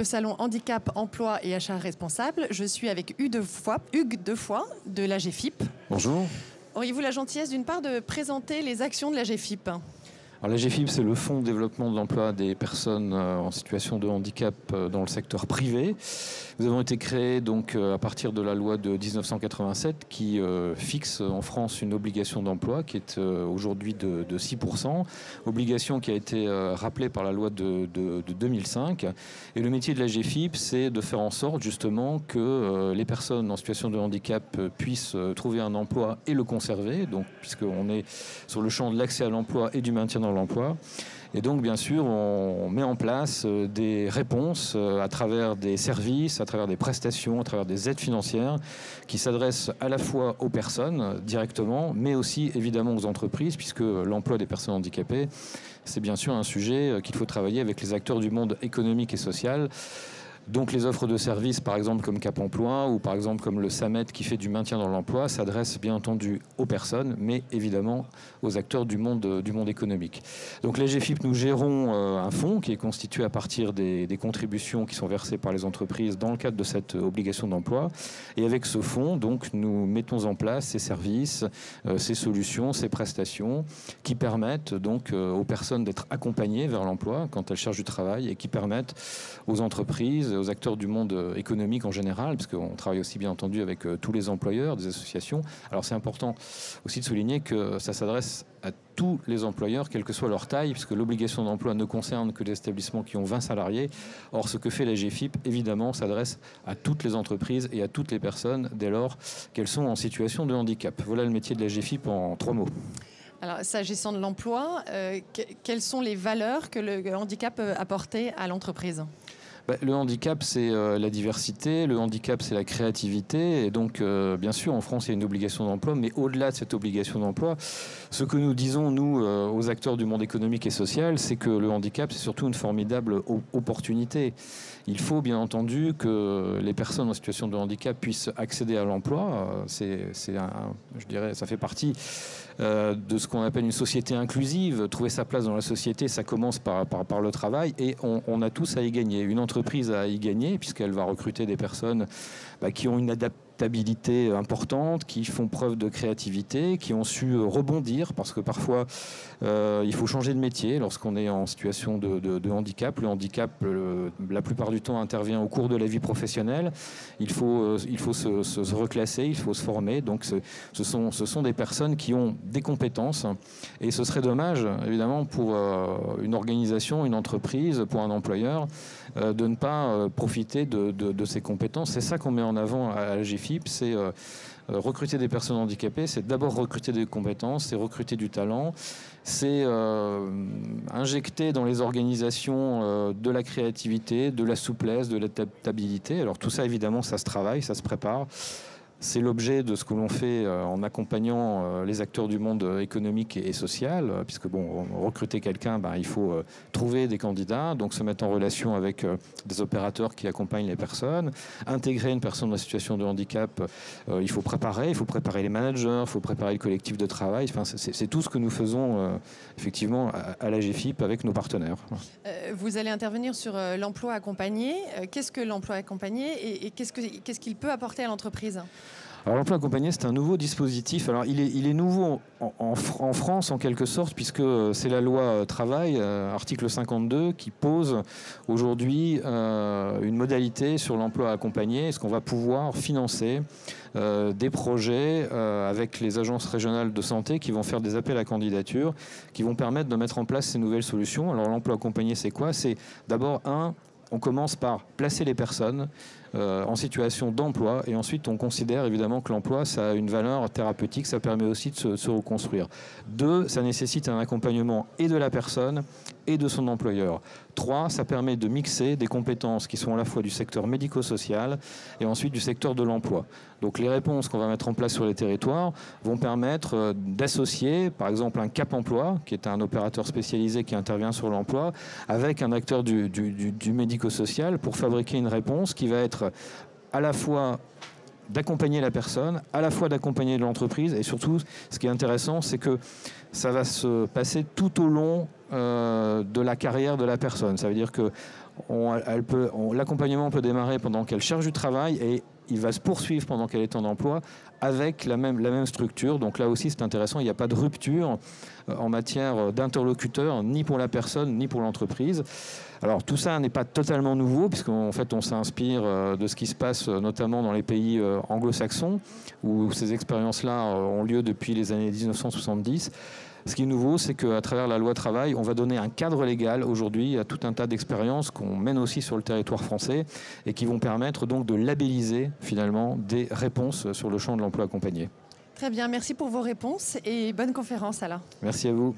salon Handicap, Emploi et Achat Responsable. Je suis avec Hugues Defoy de l'AGFIP. Bonjour. Auriez-vous la gentillesse d'une part de présenter les actions de l'AGFIP ? Alors l'AGFIP, c'est le Fonds de développement de l'emploi des personnes en situation de handicap dans le secteur privé. Nous avons été créés donc à partir de la loi de 1987 qui fixe en France une obligation d'emploi qui est aujourd'hui de 6%, obligation qui a été rappelée par la loi de 2005. Et le métier de l'AGFIP, c'est de faire en sorte justement que les personnes en situation de handicap puissent trouver un emploi et le conserver, donc puisqu'on est sur le champ de l'accès à l'emploi et du maintien dans l'emploi. Et donc, bien sûr, on met en place des réponses à travers des services, à travers des prestations, à travers des aides financières qui s'adressent à la fois aux personnes directement, mais aussi évidemment aux entreprises, puisque l'emploi des personnes handicapées, c'est bien sûr un sujet qu'il faut travailler avec les acteurs du monde économique et social. Donc les offres de services, par exemple comme Cap Emploi ou par exemple comme le SAMET qui fait du maintien dans l'emploi, s'adressent bien entendu aux personnes, mais évidemment aux acteurs du monde économique. Donc l'AGFIP, nous gérons un fonds qui est constitué à partir des contributions qui sont versées par les entreprises dans le cadre de cette obligation d'emploi. Et avec ce fonds, donc, nous mettons en place ces services, ces solutions, ces prestations qui permettent donc aux personnes d'être accompagnées vers l'emploi quand elles cherchent du travail et qui permettent aux entreprises, aux acteurs du monde économique en général, parce qu'on travaille aussi bien entendu avec tous les employeurs, des associations. Alors c'est important aussi de souligner que ça s'adresse à tous les employeurs, quelle que soit leur taille, puisque l'obligation d'emploi ne concerne que les établissements qui ont 20 salariés. Or, ce que fait l'AGFIP, évidemment, s'adresse à toutes les entreprises et à toutes les personnes dès lors qu'elles sont en situation de handicap. Voilà le métier de l'AGFIP en 3 mots. Alors, s'agissant de l'emploi, quelles sont les valeurs que le handicap peut apporter à l'entreprise ? Le handicap, c'est la diversité, le handicap, c'est la créativité. Et donc, bien sûr, en France, il y a une obligation d'emploi, mais au-delà de cette obligation d'emploi, ce que nous disons, nous, aux acteurs du monde économique et social, c'est que le handicap, c'est surtout une formidable opportunité. Il faut, bien entendu, que les personnes en situation de handicap puissent accéder à l'emploi. Je dirais, ça fait partie de ce qu'on appelle une société inclusive. Trouver sa place dans la société, ça commence par le travail et on a tous à y gagner. Une entreprise a à y gagner puisqu'elle va recruter des personnes qui ont une adaptabilité importante, qui font preuve de créativité, qui ont su rebondir parce que parfois il faut changer de métier lorsqu'on est en situation de handicap. Le handicap, la plupart du temps, intervient au cours de la vie professionnelle. Il faut se reclasser, il faut se former. Donc ce sont des personnes qui ont des compétences et ce serait dommage, évidemment, pour une organisation, une entreprise, pour un employeur, de ne pas profiter de ces compétences. C'est ça qu'on met en avant à l'AGFIP, c'est recruter des personnes handicapées, c'est d'abord recruter des compétences, c'est recruter du talent, c'est injecter dans les organisations de la créativité, de la souplesse, de l'adaptabilité. Alors tout ça, évidemment, ça se travaille, ça se prépare. C'est l'objet de ce que l'on fait en accompagnant les acteurs du monde économique et social, puisque recruter quelqu'un, il faut trouver des candidats, donc se mettre en relation avec des opérateurs qui accompagnent les personnes, intégrer une personne en situation de handicap, il faut préparer les managers, il faut préparer le collectif de travail. Enfin, c'est tout ce que nous faisons effectivement à l'AGFIP avec nos partenaires. Vous allez intervenir sur l'emploi accompagné. Qu'est-ce que l'emploi accompagné et qu'est-ce qu'il peut apporter à l'entreprise ? Alors l'emploi accompagné, c'est un nouveau dispositif. Alors il est nouveau en France en quelque sorte, puisque c'est la loi travail, article 52, qui pose aujourd'hui une modalité sur l'emploi accompagné. Est-ce qu'on va pouvoir financer des projets avec les agences régionales de santé qui vont faire des appels à candidature, qui vont permettre de mettre en place ces nouvelles solutions. Alors l'emploi accompagné, c'est quoi ? C'est d'abord on commence par placer les personnes en situation d'emploi et ensuite on considère évidemment que l'emploi, ça a une valeur thérapeutique, ça permet aussi de se reconstruire. 2, ça nécessite un accompagnement et de la personne et de son employeur. 3, ça permet de mixer des compétences qui sont à la fois du secteur médico-social et ensuite du secteur de l'emploi. Donc les réponses qu'on va mettre en place sur les territoires vont permettre d'associer par exemple un Cap Emploi, qui est un opérateur spécialisé qui intervient sur l'emploi, avec un acteur du médico-social pour fabriquer une réponse qui va être à la fois d'accompagner la personne, à la fois d'accompagner l'entreprise et surtout, ce qui est intéressant, c'est que ça va se passer tout au long de la carrière de la personne. Ça veut dire que l'accompagnement peut démarrer pendant qu'elle cherche du travail et il va se poursuivre pendant qu'elle est en emploi avec la même structure. Donc là aussi, c'est intéressant, il n'y a pas de rupture en matière d'interlocuteur, ni pour la personne, ni pour l'entreprise. Alors tout ça n'est pas totalement nouveau, puisqu'en fait on s'inspire de ce qui se passe notamment dans les pays anglo-saxons, où ces expériences-là ont lieu depuis les années 1970. Ce qui est nouveau, c'est qu'à travers la loi travail, on va donner un cadre légal aujourd'hui à tout un tas d'expériences qu'on mène aussi sur le territoire français et qui vont permettre donc de labelliser finalement des réponses sur le champ de l'emploi accompagné. Très bien, merci pour vos réponses et bonne conférence Alain. Merci à vous.